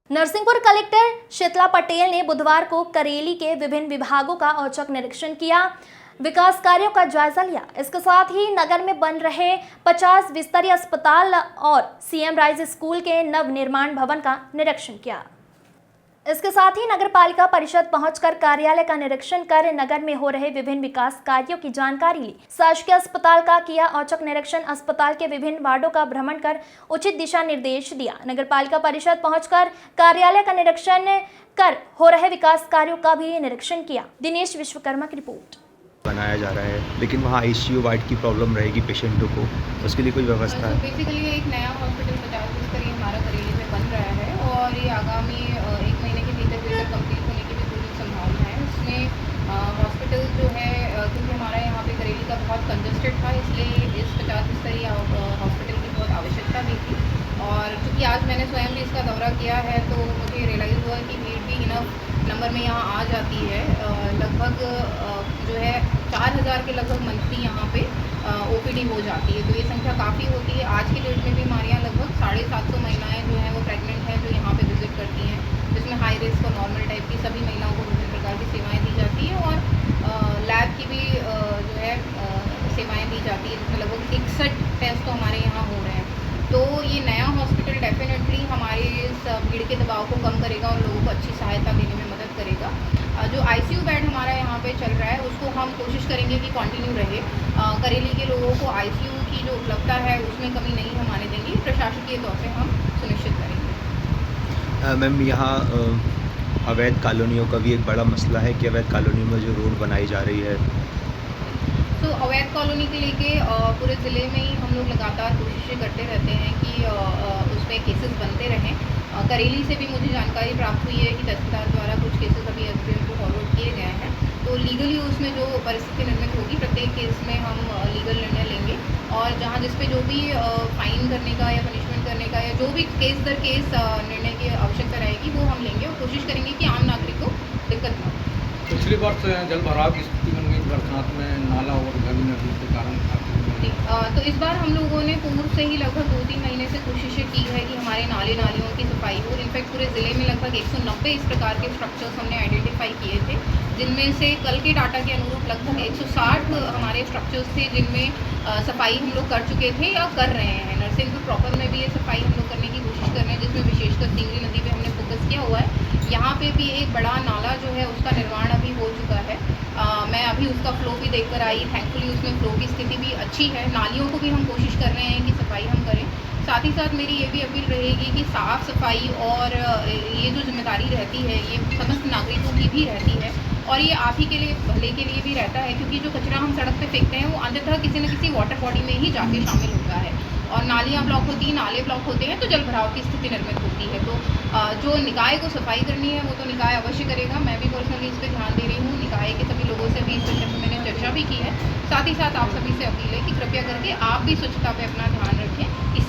Narsinghpur collector Sheetla Patel ने बुधवार को करेली के विभिन्न विभागों का औचक निरीक्षण किया, विकास कार्यों का जायजा लिया। इसके साथ ही नगर में बन रहे 50 बिस्तरीय अस्पताल और सीएम राइज स्कूल के नव निर्माण भवन का निरीक्षण किया। इसके साथ ही नगर पालिका परिषद पहुंचकर कार्यालय का निरीक्षण कर नगर में हो रहे विभिन्न विकास कार्यों की जानकारी ली। शासकीय अस्पताल का किया औचक निरीक्षण, अस्पताल के विभिन्न वार्डों का भ्रमण कर उचित दिशा निर्देश दिया। नगर पालिका परिषद पहुंचकर कार्यालय का निरीक्षण कर हो रहे विकास कार्यों का भी निरीक्षण किया। दिनेश विश्वकर्मा की रिपोर्ट। बनाया जा रहा है, लेकिन वहाँ आईसीयू वार्ड की प्रॉब्लम रहेगी पेशेंटों को, उसके लिए कोई व्यवस्था है? बेसिकली एक नया हॉस्पिटल 50 बिस्तर हमारा करेली में बन रहा है और ये आगामी 1 महीने के भीतर कंप्लीट होने की भी पूरी संभावना है। उसमें हॉस्पिटल जो है, क्योंकि हमारा यहाँ पे करेली का बहुत कंजस्टेड था, इसलिए इस 50 बिस्तरी हॉस्पिटल की बहुत आवश्यकता भी थी। और क्योंकि आज मैंने स्वयं भी इसका दौरा किया है तो मुझे रियलाइज़ हुआ कि भीड़ भी इनफ नंबर में यहाँ आ जाती है। लगभग जो है 4000 के लगभग मंथली यहाँ पे ओपीडी हो जाती है, तो ये संख्या काफ़ी होती है। आज की डेट में भी हमारे यहाँ लगभग 750 महिलाएं जो हैं वो प्रेग्नेंट हैं, जो यहाँ पे विजिट करती हैं, जिसमें हाई रिस्क और नॉर्मल टाइप की सभी महिलाओं को विभिन्न प्रकार की सेवाएं दी जाती हैं और लैब की भी जो है सेवाएं दी जाती है, जिसमें लगभग 61 टेस्ट तो हमारे यहाँ हो रहे हैं। तो ये नया हॉस्पिटल डेफिनेटली हमारे इस भीड़ के दबाव को कम करेगा और लोगों को अच्छी सहायता देने में मदद करेगा। जो आईसीयू बेड हमारा यहाँ पे चल रहा है उसको हम कोशिश करेंगे कि कंटिन्यू रहे। करेली के लोगों को आईसीयू की जो उपलब्धता है उसमें कमी नहीं हम आने देंगे, प्रशासकीय तौर से हम सुनिश्चित करेंगे। मैम, यहाँ अवैध कॉलोनियों का भी एक बड़ा मसला है कि अवैध कॉलोनियों में जो रोड बनाई जा रही है, तो अवैध कॉलोनी के लेके पूरे ज़िले में ही हम लोग लगातार कोशिशें करते रहते हैं कि उस पर केसेस बनते रहें। करेली से भी मुझे जानकारी प्राप्त हुई है कि तहसीलदार द्वारा कुछ केसेस अभी एसडीएम को फॉरवर्ड किए गए हैं, तो लीगली उसमें जो परिस्थिति निर्मित होगी प्रत्येक केस में हम लीगल निर्णय लेंगे और जहाँ जिस पे जो भी फाइन करने का या पनिशमेंट करने का या जो भी केस दर केस निर्णय की आवश्यकता रहेगी वो हम लेंगे और कोशिश करेंगे कि आम नागरिक को दिक्कत न हो। पिछली वर्ष जल भराव की स्थिति बन गई बरसात में, नाला और गली नदी के कारण। तो इस बार हम लोगों ने पूर्व से ही लगभग 2-3 महीने से कोशिशें की है कि हमारे नाले नालियों की सफाई हो। इनफैक्ट पूरे ज़िले में लगभग 190 इस प्रकार के स्ट्रक्चर्स हमने आइडेंटिफाई किए थे, जिनमें से कल के डाटा के अनुरूप लगभग 160 हमारे स्ट्रक्चर्स थे जिनमें सफाई हम लोग कर चुके थे या कर रहे हैं। नरसिंहपुर प्रॉपर में भी ये सफाई हम लोग करने की कोशिश कर रहे हैं, जिसमें विशेषकर सिंगरी नदी पर हमने फोकस किया हुआ है। यहाँ पे भी एक बड़ा नाला जो है उसका निर्माण अभी हो चुका है। मैं अभी उसका फ्लो भी देखकर आई, थैंकफुली उसमें फ्लो की स्थिति भी अच्छी है। नालियों को भी हम कोशिश कर रहे हैं कि सफाई हम करें। साथ ही साथ मेरी ये भी अपील रहेगी कि साफ़ सफाई और ये जो जिम्मेदारी रहती है ये समस्त नागरिकों की भी रहती है और ये आप ही के लिए भले के लिए भी रहता है, क्योंकि जो कचरा हम सड़क पे फेंकते हैं वो अंततः किसी न किसी वाटर बॉडी में ही जाके शामिल होता है और नालियाँ ब्लॉक होती हैं, नाले ब्लॉक होते हैं, तो जल भराव की स्थिति निर्मित होती है। तो जो निकाय को सफाई करनी है वो तो निकाय अवश्य करेगा। मैं भी पर्सनली इस पर ध्यान दे रही हूँ। निकाय के सभी लोगों से भी इस विषय में मैंने चर्चा भी की है। साथ ही साथ आप सभी से अपील है कि कृपया करके आप भी स्वच्छता पे अपना ध्यान रखें।